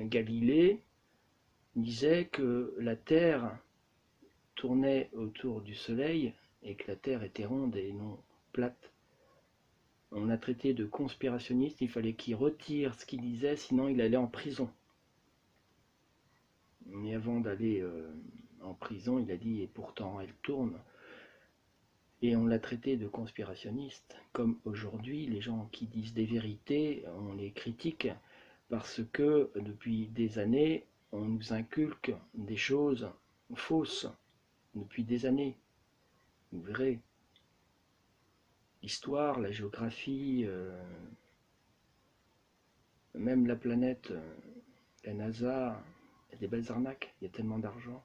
Galilée disait que la Terre tournait autour du Soleil et que la Terre était ronde et non plate. On l'a traité de conspirationniste, il fallait qu'il retire ce qu'il disait, sinon il allait en prison. Mais avant d'aller en prison, il a dit « et pourtant elle tourne ». Et on l'a traité de conspirationniste, comme aujourd'hui, les gens qui disent des vérités, on les critique parce que depuis des années, on nous inculque des choses fausses, depuis des années. Vous verrez, l'histoire, la géographie, même la planète, la NASA, il y a des belles arnaques, il y a tellement d'argent.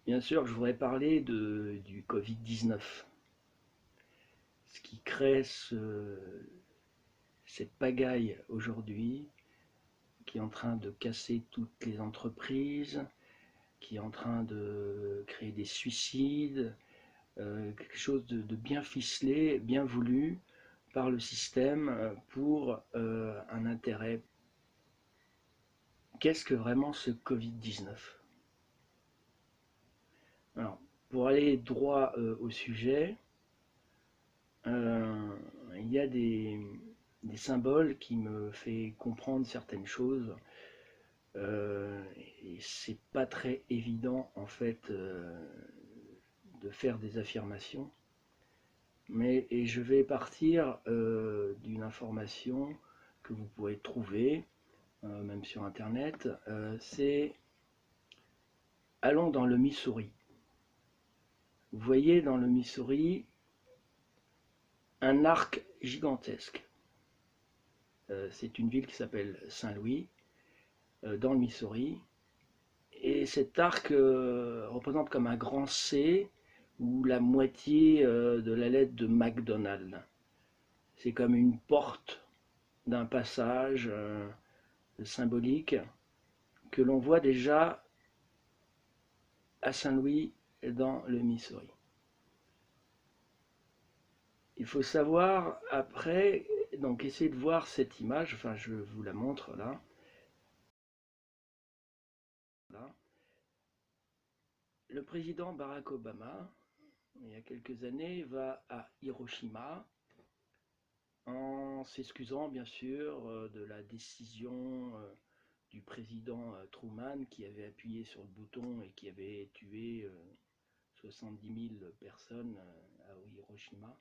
Bien sûr, je voudrais parler du Covid-19. Ce qui crée cette pagaille aujourd'hui, qui est en train de casser toutes les entreprises, qui est en train de créer des suicides, quelque chose de bien ficelé, bien voulu par le système pour un intérêt. Qu'est-ce que vraiment ce Covid-19 ? Alors, pour aller droit au sujet, il y a des symboles qui me font comprendre certaines choses. Et c'est pas très évident en fait de faire des affirmations. Et je vais partir d'une information que vous pourrez trouver, même sur internet, c'est allons dans le Missouri. Vous voyez dans le Missouri un arc gigantesque. C'est une ville qui s'appelle Saint-Louis, dans le Missouri. Et cet arc représente comme un grand C ou la moitié de la lettre de McDonald's. C'est comme une porte d'un passage symbolique que l'on voit déjà à Saint-Louis dans le Missouri. Il faut savoir après, donc essayez de voir cette image, enfin je vous la montre là. Le président Barack Obama, il y a quelques années, va à Hiroshima en s'excusant bien sûr de la décision du président Truman qui avait appuyé sur le bouton et qui avait tué 70 000 personnes à Hiroshima.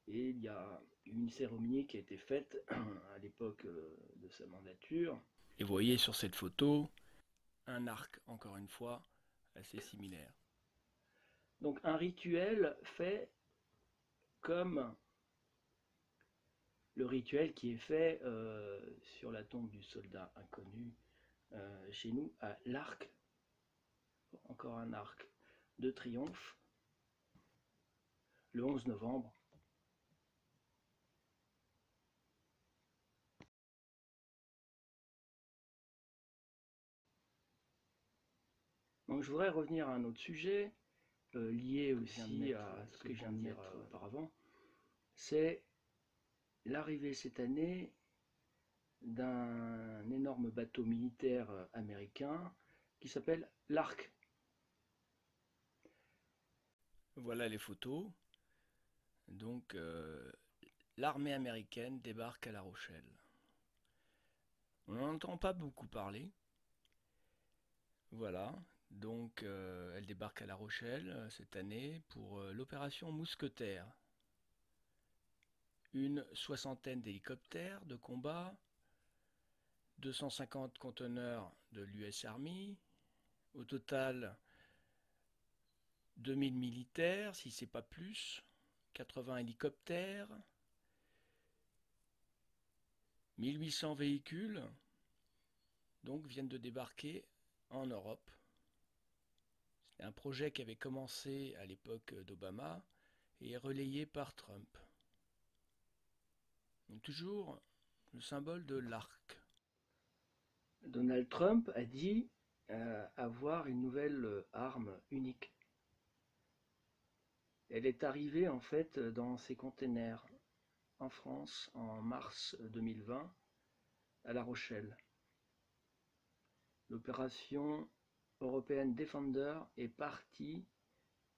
Et il y a une cérémonie qui a été faite à l'époque de sa mandature. Et vous voyez sur cette photo un arc, encore une fois, assez similaire. Donc un rituel fait comme le rituel qui est fait sur la tombe du soldat inconnu chez nous à l'Arc, encore un arc de triomphe, le 11 novembre. Donc je voudrais revenir à un autre sujet, lié aussi à ce que je viens de dire auparavant, c'est l'arrivée cette année d'un énorme bateau militaire américain qui s'appelle l'Ark. Voilà les photos. Donc l'armée américaine débarque à La Rochelle. On n'en entend pas beaucoup parler. Voilà, donc elle débarque à La Rochelle cette année pour l'opération Mousquetaire. Une soixantaine d'hélicoptères de combat, 250 conteneurs de l'US Army, au total 2000 militaires, si c'est pas plus, 80 hélicoptères, 1800 véhicules, donc viennent de débarquer en Europe. C'est un projet qui avait commencé à l'époque d'Obama et est relayé par Trump. Donc toujours le symbole de l'arc. Donald Trump a dit avoir une nouvelle arme unique. Elle est arrivée en fait dans ses containers en France en mars 2020 à La Rochelle. L'opération européenne Defender est partie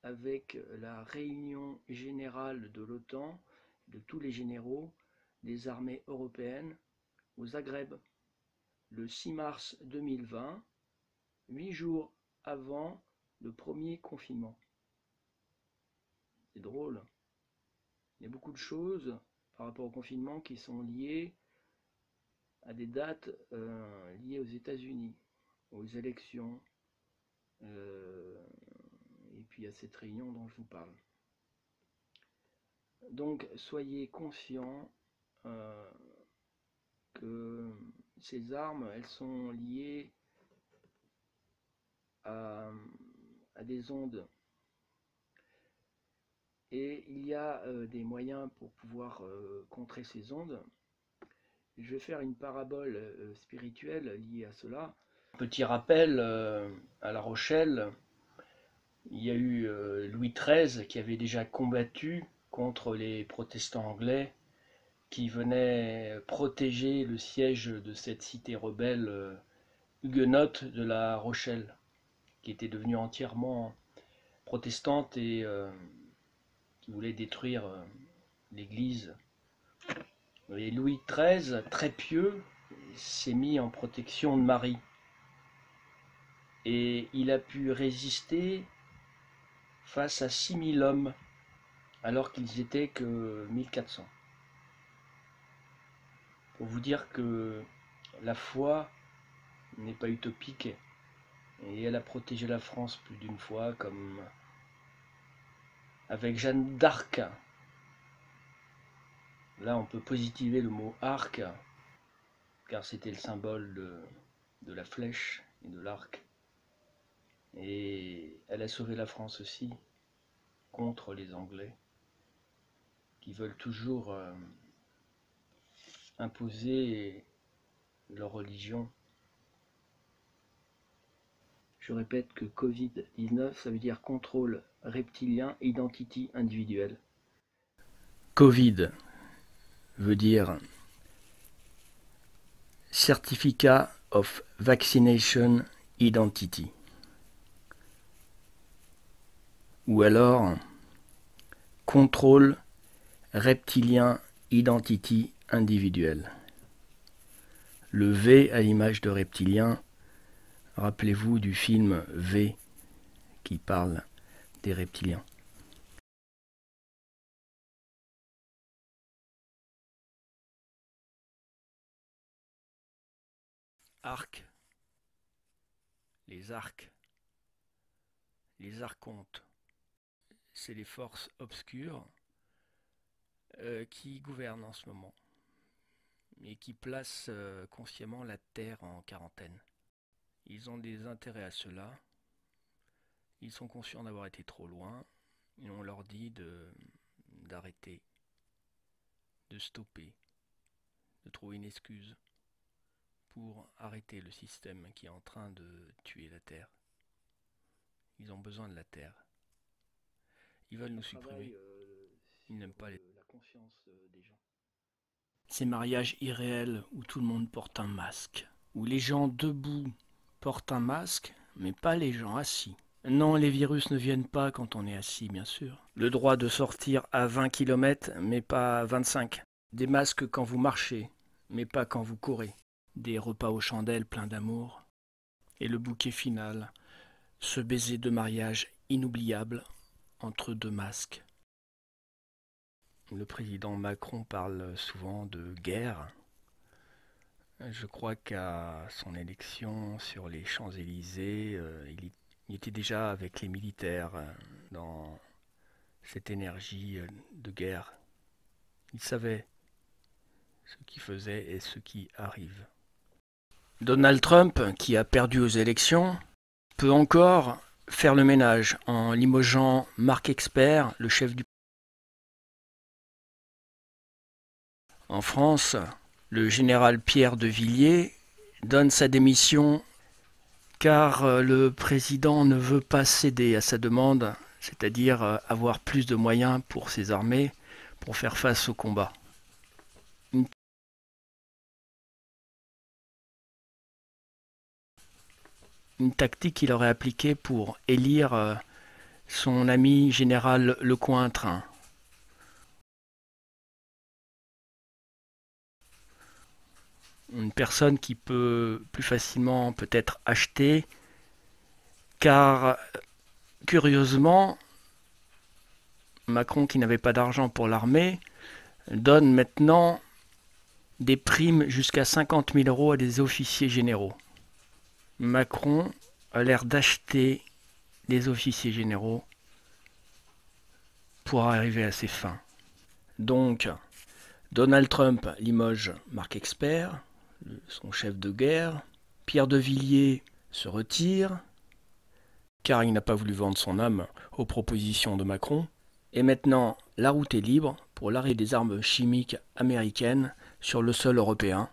avec la réunion générale de l'OTAN, de tous les généraux des armées européennes au Zagreb, le 6 mars 2020, 8 jours avant le premier confinement. C'est drôle. Il y a beaucoup de choses par rapport au confinement qui sont liées à des dates liées aux États-Unis, aux élections, et puis à cette réunion dont je vous parle. Donc soyez conscients que ces armes, elles sont liées à des ondes. Et il y a des moyens pour pouvoir contrer ces ondes. Je vais faire une parabole spirituelle liée à cela. Petit rappel, à La Rochelle, il y a eu Louis XIII qui avait déjà combattu contre les protestants anglais qui venaient protéger le siège de cette cité rebelle huguenote de La Rochelle, qui était devenue entièrement protestante et qui voulait détruire l'église. Et Louis XIII, très pieux, s'est mis en protection de Marie. Et il a pu résister face à 6000 hommes, alors qu'ils étaient que 1400. Pour vous dire que la foi n'est pas utopique, et elle a protégé la France plus d'une fois, comme avec Jeanne d'Arc. Là, on peut positiver le mot arc, car c'était le symbole de la flèche et de l'arc. Et elle a sauvé la France aussi contre les Anglais, qui veulent toujours imposer leur religion. Je répète que Covid-19, ça veut dire contrôle reptilien, identity individuelle. Covid veut dire Certificate of Vaccination Identity. Ou alors contrôle reptilien identity individuel. Le V à l'image de reptilien, rappelez-vous du film V qui parle des reptiliens. Arc, les arcs, les archontes, c'est les forces obscures qui gouvernent en ce moment et qui placent consciemment la Terre en quarantaine. Ils ont des intérêts à cela, ils sont conscients d'avoir été trop loin, et on leur dit d'arrêter, de stopper, de trouver une excuse pour arrêter le système qui est en train de tuer la Terre. Ils ont besoin de la Terre. Ils veulent nous supprimer. Ils n'aiment pas la conscience des gens. Ces mariages irréels où tout le monde porte un masque, où les gens debout portent un masque, mais pas les gens assis. Non, les virus ne viennent pas quand on est assis, bien sûr. Le droit de sortir à 20 km, mais pas à 25. Des masques quand vous marchez, mais pas quand vous courez. Des repas aux chandelles pleins d'amour. Et le bouquet final, ce baiser de mariage inoubliable entre deux masques. Le président Macron parle souvent de guerre. Je crois qu'à son élection sur les Champs-Élysées, il était déjà avec les militaires dans cette énergie de guerre. Il savait ce qui faisait et ce qui arrive. Donald Trump, qui a perdu aux élections, peut encore faire le ménage en limogeant Marc Expert, le chef du... En France, le général Pierre de Villiers donne sa démission car le président ne veut pas céder à sa demande, c'est-à-dire avoir plus de moyens pour ses armées pour faire face au combat. une tactique qu'il aurait appliquée pour élire son ami général Lecointre. Une personne qui peut plus facilement peut-être acheter, car curieusement, Macron, qui n'avait pas d'argent pour l'armée, donne maintenant des primes jusqu'à 50 000 € à des officiers généraux. Macron a l'air d'acheter des officiers généraux pour arriver à ses fins. Donc, Donald Trump limoge Marc Expert, son chef de guerre. Pierre de Villiers se retire, car il n'a pas voulu vendre son âme aux propositions de Macron. Et maintenant, la route est libre pour l'arrêt des armes chimiques américaines sur le sol européen.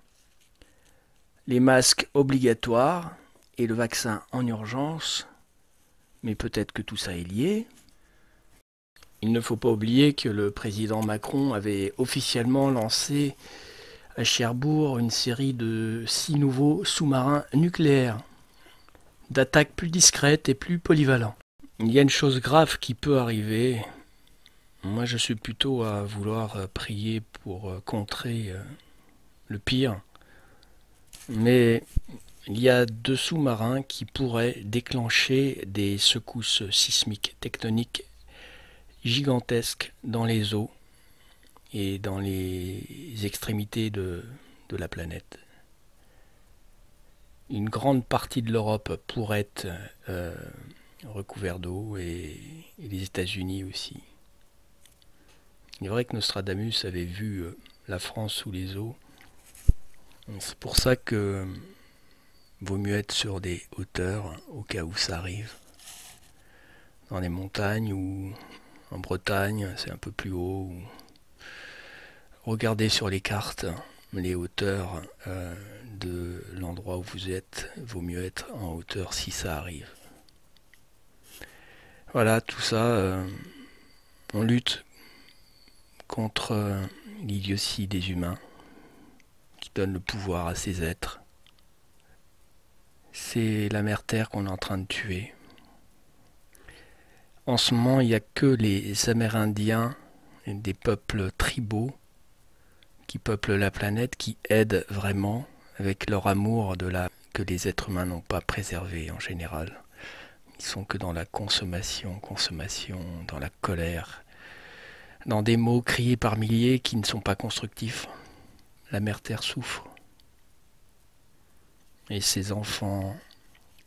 Les masques obligatoires et le vaccin en urgence, mais peut-être que tout ça est lié. Il ne faut pas oublier que le président Macron avait officiellement lancé à Cherbourg une série de 6 nouveaux sous-marins nucléaires, d'attaque plus discrète et plus polyvalents. Il y a une chose grave qui peut arriver. Moi, je suis plutôt à vouloir prier pour contrer le pire. Mais il y a 2 sous-marins qui pourraient déclencher des secousses sismiques tectoniques gigantesques dans les eaux et dans les extrémités de la planète. Une grande partie de l'Europe pourrait être recouverte d'eau et les États-Unis aussi. Il est vrai que Nostradamus avait vu la France sous les eaux. C'est pour ça que vaut mieux être sur des hauteurs au cas où ça arrive. Dans les montagnes ou en Bretagne, c'est un peu plus haut. Regardez sur les cartes les hauteurs de l'endroit où vous êtes. Vaut mieux être en hauteur si ça arrive. Voilà, tout ça, on lutte contre l'idiotie des humains qui donne le pouvoir à ces êtres. C'est la mère Terre qu'on est en train de tuer. En ce moment, il n'y a que les Amérindiens et des peuples tribaux qui peuplent la planète, qui aident vraiment avec leur amour que les êtres humains n'ont pas préservé en général. Ils sont que dans la consommation, dans la colère, dans des mots criés par milliers qui ne sont pas constructifs. La mère Terre souffre. Et ses enfants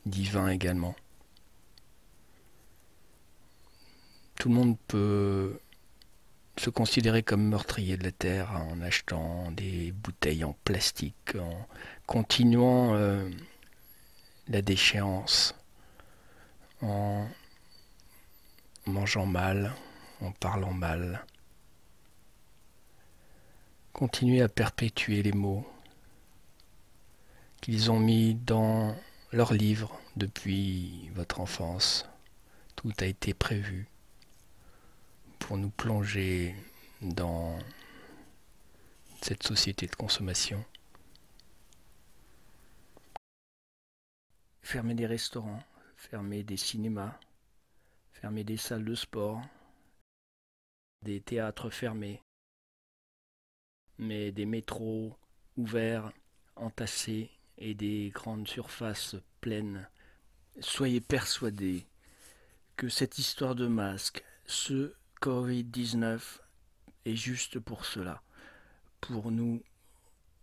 divins également. Tout le monde peut se considérer comme meurtrier de la Terre en achetant des bouteilles en plastique, en continuant la déchéance, en mangeant mal, en parlant mal. Continuez à perpétuer les mots qu'ils ont mis dans leurs livres depuis votre enfance. Tout a été prévu pour nous plonger dans cette société de consommation. Fermer des restaurants, fermer des cinémas, fermer des salles de sport, des théâtres fermés, mais des métros ouverts, entassés et des grandes surfaces pleines. Soyez persuadés que cette histoire de masque, ce Covid-19 est juste pour cela, pour nous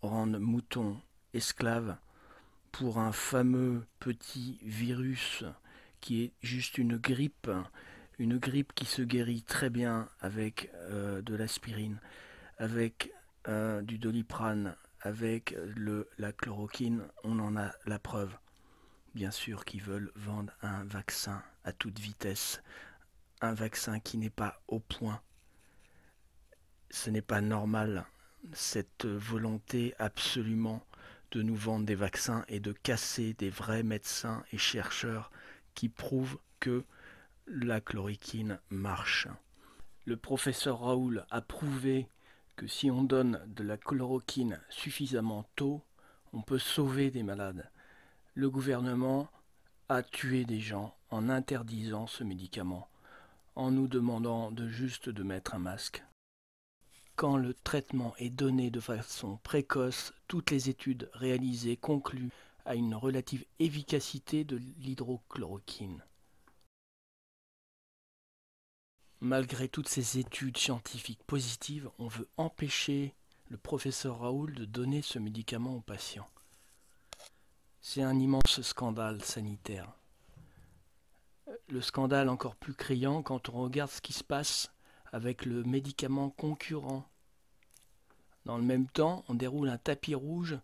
rendre moutons, esclaves, pour un fameux petit virus qui est juste une grippe qui se guérit très bien avec de l'aspirine, avec du Doliprane, avec la chloroquine. On en a la preuve. Bien sûr qu'ils veulent vendre un vaccin à toute vitesse, un vaccin qui n'est pas au point. Ce n'est pas normal, cette volonté absolument de nous vendre des vaccins et de casser des vrais médecins et chercheurs qui prouvent que la chloroquine marche. Le professeur Raoul a prouvé que si on donne de la chloroquine suffisamment tôt, on peut sauver des malades. Le gouvernement a tué des gens en interdisant ce médicament, en nous demandant juste de mettre un masque. Quand le traitement est donné de façon précoce, toutes les études réalisées concluent à une relative efficacité de l'hydrochloroquine. Malgré toutes ces études scientifiques positives, on veut empêcher le professeur Raoult de donner ce médicament aux patients. C'est un immense scandale sanitaire. Le scandale encore plus criant quand on regarde ce qui se passe avec le médicament concurrent. Dans le même temps, on déroule un tapis rouge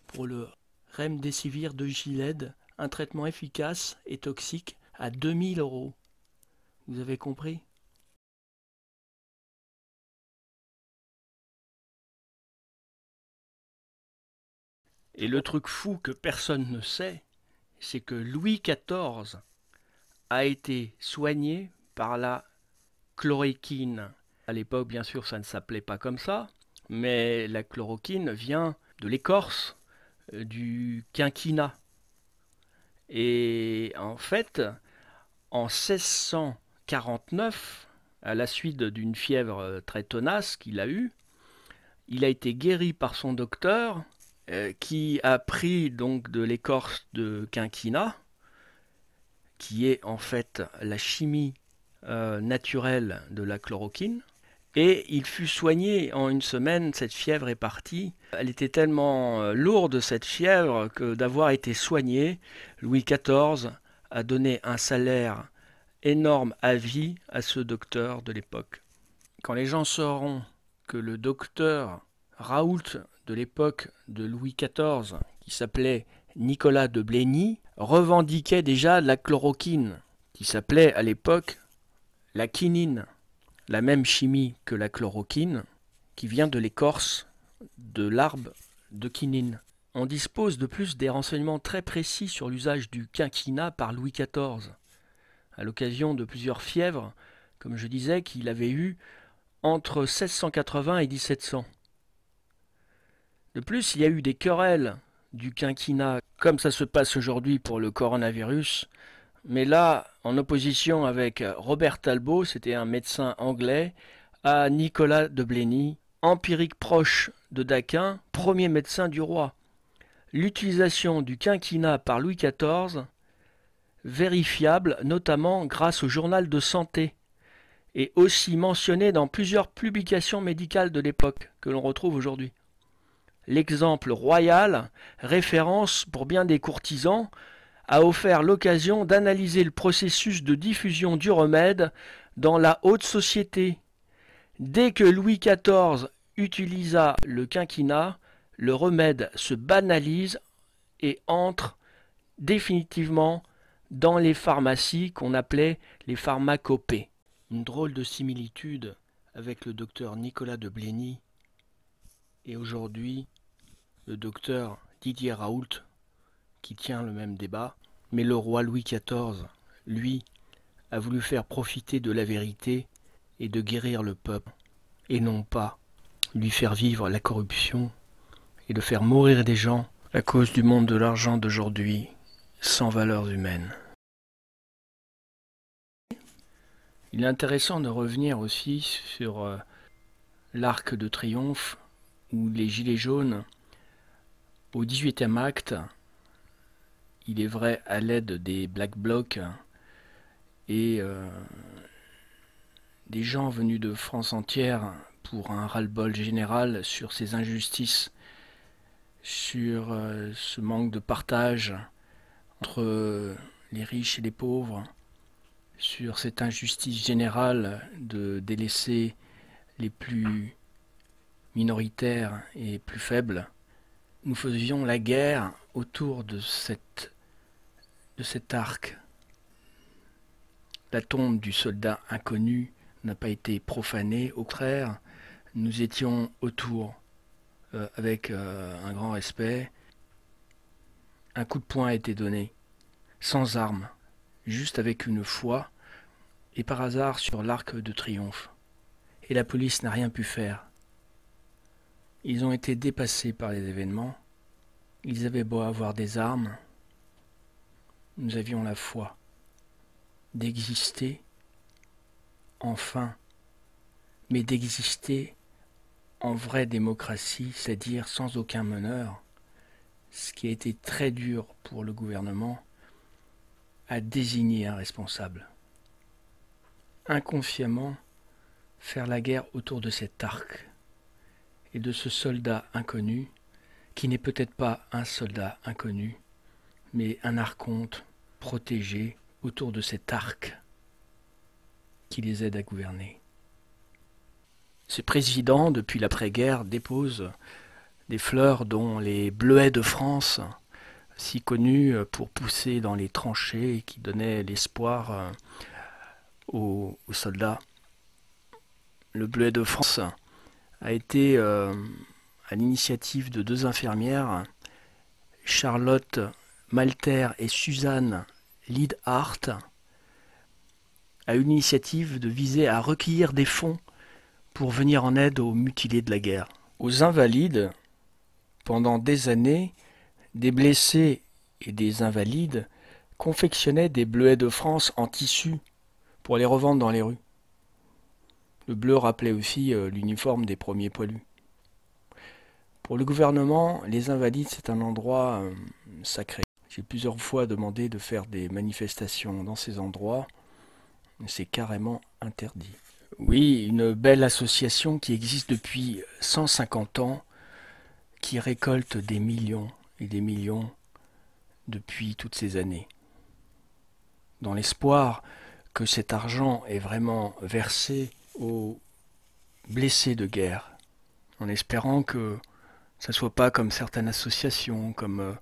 pour le Remdesivir de Gilead, un traitement efficace et toxique à 2000 €. Vous avez compris ? Et le truc fou que personne ne sait, c'est que Louis XIV a été soigné par la chloroquine. À l'époque, bien sûr, ça ne s'appelait pas comme ça, mais la chloroquine vient de l'écorce du quinquina. Et en fait, en 1649, à la suite d'une fièvre très tenace qu'il a eue, il a été guéri par son docteur qui a pris donc de l'écorce de quinquina, qui est en fait la chimie naturelle de la chloroquine, et il fut soigné en une semaine. Cette fièvre est partie. Elle était tellement lourde, cette fièvre, que d'avoir été soigné, Louis XIV a donné un salaire énorme à vie à ce docteur de l'époque. Quand les gens sauront que le docteur Raoult de l'époque de Louis XIV, qui s'appelait Nicolas de Blény, revendiquait déjà la chloroquine, qui s'appelait à l'époque la quinine, la même chimie que la chloroquine, qui vient de l'écorce de l'arbre de quinine. On dispose de plus des renseignements très précis sur l'usage du quinquina par Louis XIV, à l'occasion de plusieurs fièvres, comme je disais, qu'il avait eues entre 1680 et 1700. De plus, il y a eu des querelles du quinquina, comme ça se passe aujourd'hui pour le coronavirus, mais là, en opposition avec Robert Talbot, c'était un médecin anglais, à Nicolas de Blény, empirique proche de Daquin, premier médecin du roi. L'utilisation du quinquina par Louis XIV, vérifiable notamment grâce au journal de santé, et aussi mentionné dans plusieurs publications médicales de l'époque que l'on retrouve aujourd'hui. L'exemple royal, référence pour bien des courtisans, a offert l'occasion d'analyser le processus de diffusion du remède dans la haute société. Dès que Louis XIV utilisa le quinquina, le remède se banalise et entre définitivement dans les pharmacies qu'on appelait les pharmacopées. Une drôle de similitude avec le docteur Nicolas de Blény et aujourd'hui le docteur Didier Raoult qui tient le même débat, mais le roi Louis XIV, lui, a voulu faire profiter de la vérité et de guérir le peuple, et non pas lui faire vivre la corruption et de faire mourir des gens à cause du monde de l'argent d'aujourd'hui, sans valeurs humaines. Il est intéressant de revenir aussi sur l'Arc de Triomphe, où les Gilets jaunes, au 18e acte, il est vrai à l'aide des Black Blocs et des gens venus de France entière pour un ras-le-bol général sur ces injustices, sur ce manque de partage entre les riches et les pauvres, sur cette injustice générale de délaisser les plus minoritaires et plus faibles. Nous faisions la guerre autour de cet arc. La tombe du soldat inconnu n'a pas été profanée, au contraire, nous étions autour avec un grand respect. Un coup de poing a été donné, sans armes, juste avec une foi, et par hasard sur l'Arc de Triomphe. Et la police n'a rien pu faire. Ils ont été dépassés par les événements. Ils avaient beau avoir des armes, nous avions la foi d'exister, enfin, mais d'exister en vraie démocratie, c'est-à-dire sans aucun meneur, ce qui a été très dur pour le gouvernement, à désigner un responsable. Inconsciemment, faire la guerre autour de cet arc et de ce soldat inconnu, qui n'est peut-être pas un soldat inconnu, mais un archonte protégé autour de cet arc qui les aide à gouverner. Ces présidents, depuis l'après-guerre, déposent des fleurs dont les bleuets de France, si connus pour pousser dans les tranchées et qui donnaient l'espoir aux soldats. Le bleuet de France a été, à l'initiative de 2 infirmières, Charlotte Malter et Suzanne Lidhart, a eu l'initiative de viser à recueillir des fonds pour venir en aide aux mutilés de la guerre. Aux invalides, pendant des années, des blessés et des invalides confectionnaient des bleuets de France en tissu pour les revendre dans les rues. Le bleu rappelait aussi l'uniforme des premiers poilus. Pour le gouvernement, les invalides, c'est un endroit sacré. J'ai plusieurs fois demandé de faire des manifestations dans ces endroits. C'est carrément interdit. Oui, une belle association qui existe depuis 150 ans, qui récolte des millions et des millions depuis toutes ces années. Dans l'espoir que cet argent est vraiment versé aux blessés de guerre, en espérant que ça ne soit pas comme certaines associations, comme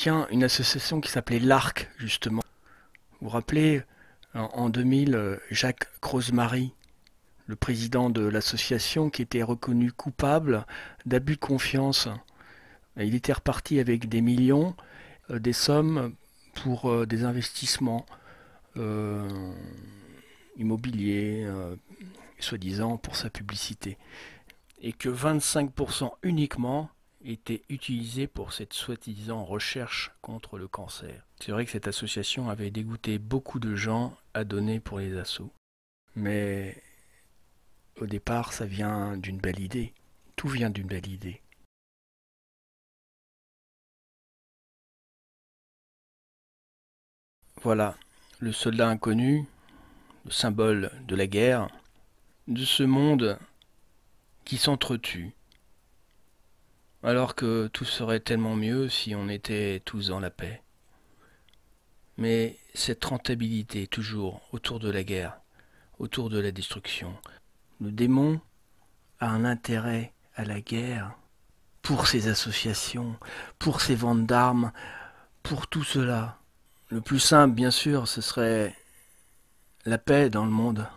une association qui s'appelait l'Arc, justement. Vous vous rappelez, en 2000, Jacques Crozemary, le président de l'association, qui était reconnu coupable d'abus de confiance. Il était reparti avec des millions, des sommes pour des investissements immobiliers, soi-disant pour sa publicité. Et que 25% uniquement étaient utilisés pour cette soi-disant recherche contre le cancer. C'est vrai que cette association avait dégoûté beaucoup de gens à donner pour les assos. Mais au départ, ça vient d'une belle idée. Tout vient d'une belle idée. Voilà, le soldat inconnu, le symbole de la guerre, de ce monde qui s'entretue, alors que tout serait tellement mieux si on était tous dans la paix. Mais cette rentabilité toujours autour de la guerre, autour de la destruction. Le démon a un intérêt à la guerre pour ses associations, pour ses ventes d'armes, pour tout cela. Le plus simple, bien sûr, ce serait la paix dans le monde.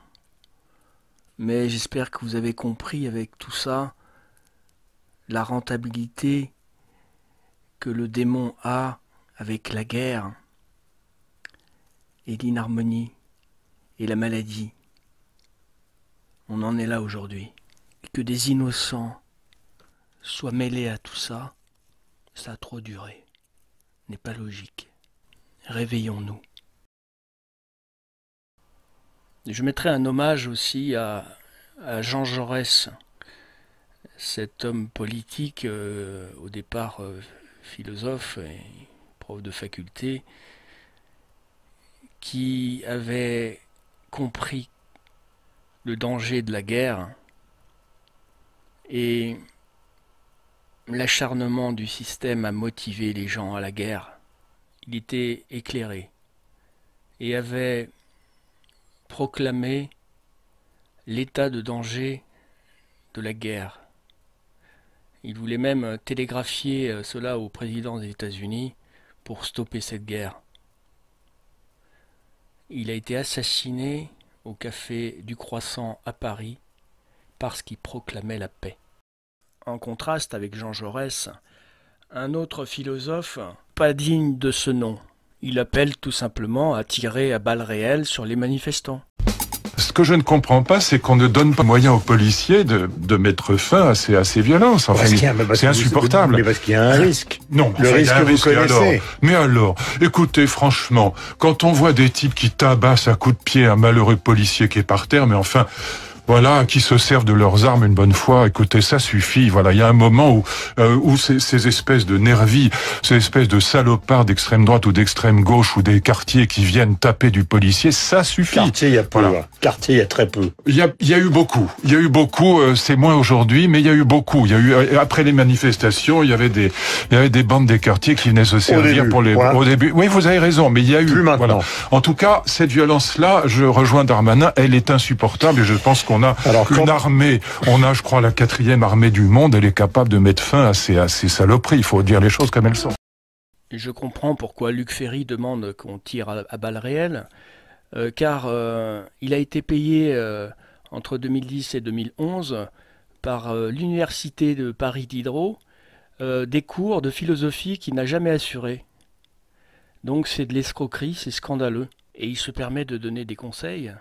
Mais j'espère que vous avez compris avec tout ça la rentabilité que le démon a avec la guerre et l'inharmonie et la maladie. On en est là aujourd'hui. Et que des innocents soient mêlés à tout ça, ça a trop duré. N'est pas logique. Réveillons-nous. Je mettrai un hommage aussi à Jean Jaurès, cet homme politique, au départ philosophe et prof de faculté, qui avait compris le danger de la guerre et l'acharnement du système à motiver les gens à la guerre. Il était éclairé et avait proclamé l'état de danger de la guerre. Il voulait même télégraphier cela au président des États-Unis pour stopper cette guerre. Il a été assassiné au café du Croissant à Paris parce qu'il proclamait la paix. En contraste avec Jean Jaurès, un autre philosophe pas digne de ce nom. Il appelle tout simplement à tirer à balles réelles sur les manifestants. Ce que je ne comprends pas, c'est qu'on ne donne pas moyen aux policiers de mettre fin à ces violences. Enfin, c'est insupportable. Mais parce qu'il y a un risque. Non, le risque que vous connaissez. Mais alors, écoutez, franchement, quand on voit des types qui tabassent à coups de pied un malheureux policier qui est par terre, mais enfin... Voilà, qui se servent de leurs armes une bonne fois. Écoutez, ça suffit. Voilà, il y a un moment où ces espèces de nervis, ces espèces de salopards d'extrême droite ou d'extrême gauche ou des quartiers qui viennent taper du policier, ça suffit. Quartier, il y a peu. Voilà. Quartier, il y a très peu. Il y a eu beaucoup. Il y a eu beaucoup. C'est moins aujourd'hui, mais il y a eu beaucoup. Il y a eu après les manifestations, il y avait des bandes des quartiers qui venaient se servir au début. Oui, vous avez raison, mais il y a eu. Plus maintenant. Voilà. En tout cas, cette violence-là, je rejoins Darmanin. Elle est insupportable et je pense qu'on a une armée, je crois, la 4e armée du monde, elle est capable de mettre fin à ces saloperies. Il faut dire les choses comme elles sont. Je comprends pourquoi Luc Ferry demande qu'on tire à balles réelles, car il a été payé entre 2010 et 2011 par l'université de Paris Diderot des cours de philosophie qu'il n'a jamais assurés. Donc c'est de l'escroquerie, c'est scandaleux. Et il se permet de donner des conseils.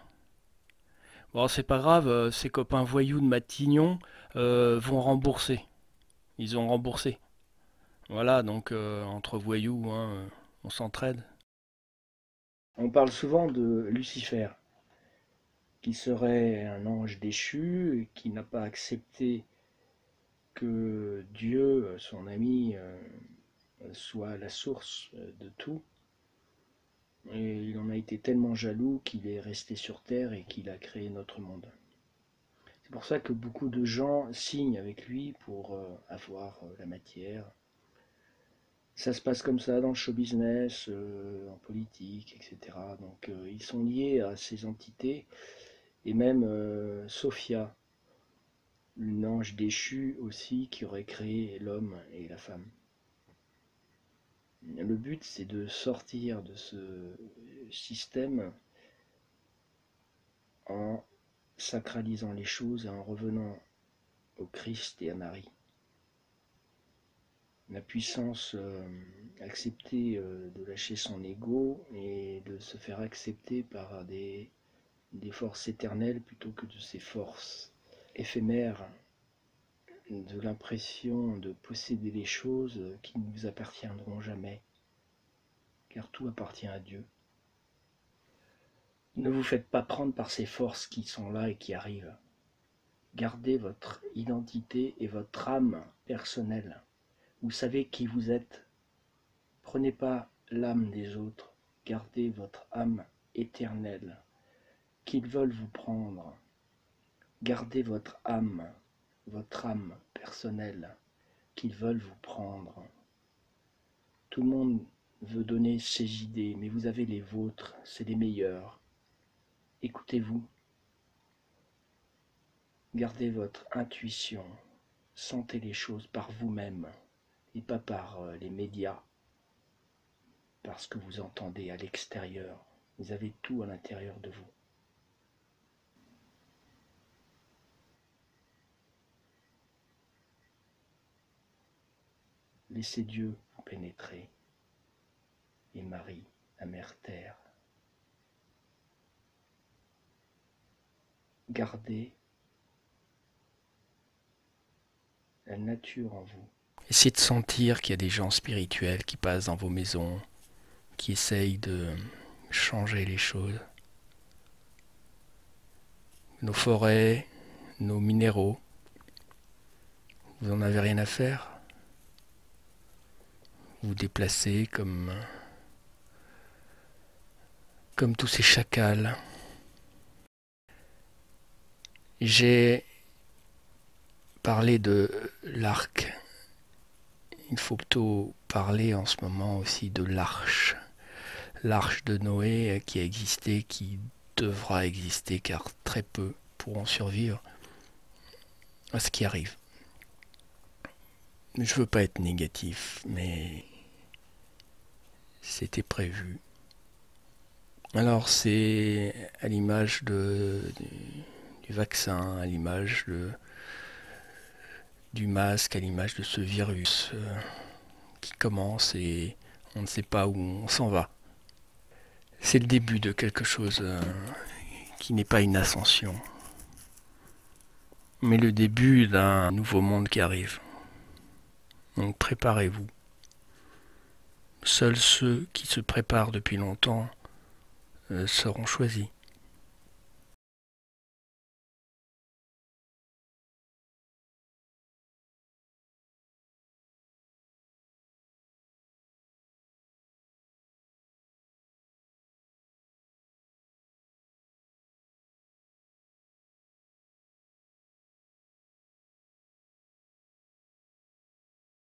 Bon, c'est pas grave, ses copains voyous de Matignon vont rembourser. Ils ont remboursé. Voilà, donc entre voyous, on s'entraide. On parle souvent de Lucifer, qui serait un ange déchu, qui n'a pas accepté que Dieu, son ami, soit la source de tout. Et il en a été tellement jaloux qu'il est resté sur Terre et qu'il a créé notre monde. C'est pour ça que beaucoup de gens signent avec lui pour avoir la matière. Ça se passe comme ça dans le show business, en politique, etc. Donc ils sont liés à ces entités. Et même Sophia, une ange déchue aussi, qui aurait créé l'homme et la femme. Le but, c'est de sortir de ce système en sacralisant les choses et en revenant au Christ et à Marie. La puissance, accepter de lâcher son ego et de se faire accepter par des forces éternelles plutôt que de ces forces éphémères, de l'impression de posséder les choses qui ne vous appartiendront jamais, car tout appartient à Dieu. Ne vous faites pas prendre par ces forces qui sont là et qui arrivent. Gardez votre identité et votre âme personnelle. Vous savez qui vous êtes. Prenez pas l'âme des autres. Gardez votre âme éternelle. Qu'ils veulent vous prendre. Gardez votre âme personnelle. Qu'ils veulent vous prendre. Tout le monde veut donner ses idées, mais vous avez les vôtres, c'est les meilleures. Écoutez-vous. Gardez votre intuition. Sentez les choses par vous-même et pas par les médias. Parce que vous entendez à l'extérieur. Vous avez tout à l'intérieur de vous. Laissez Dieu vous pénétrer. Et Marie, la mère terre. Gardez la nature en vous. Essayez de sentir qu'il y a des gens spirituels qui passent dans vos maisons, qui essayent de changer les choses. Nos forêts, nos minéraux, vous n'en avez rien à faire. Vous déplacez comme tous ces chacals. J'ai parlé de l'arc. Il faut plutôt parler en ce moment aussi de l'arche. L'arche de Noé qui a existé, qui devra exister, car très peu pourront survivre à ce qui arrive. Je veux pas être négatif, mais c'était prévu. Alors c'est à l'image du vaccin, à l'image du masque, à l'image de ce virus qui commence et on ne sait pas où on s'en va. C'est le début de quelque chose qui n'est pas une ascension, mais le début d'un nouveau monde qui arrive. Donc préparez-vous. Seuls ceux qui se préparent depuis longtemps seront choisis.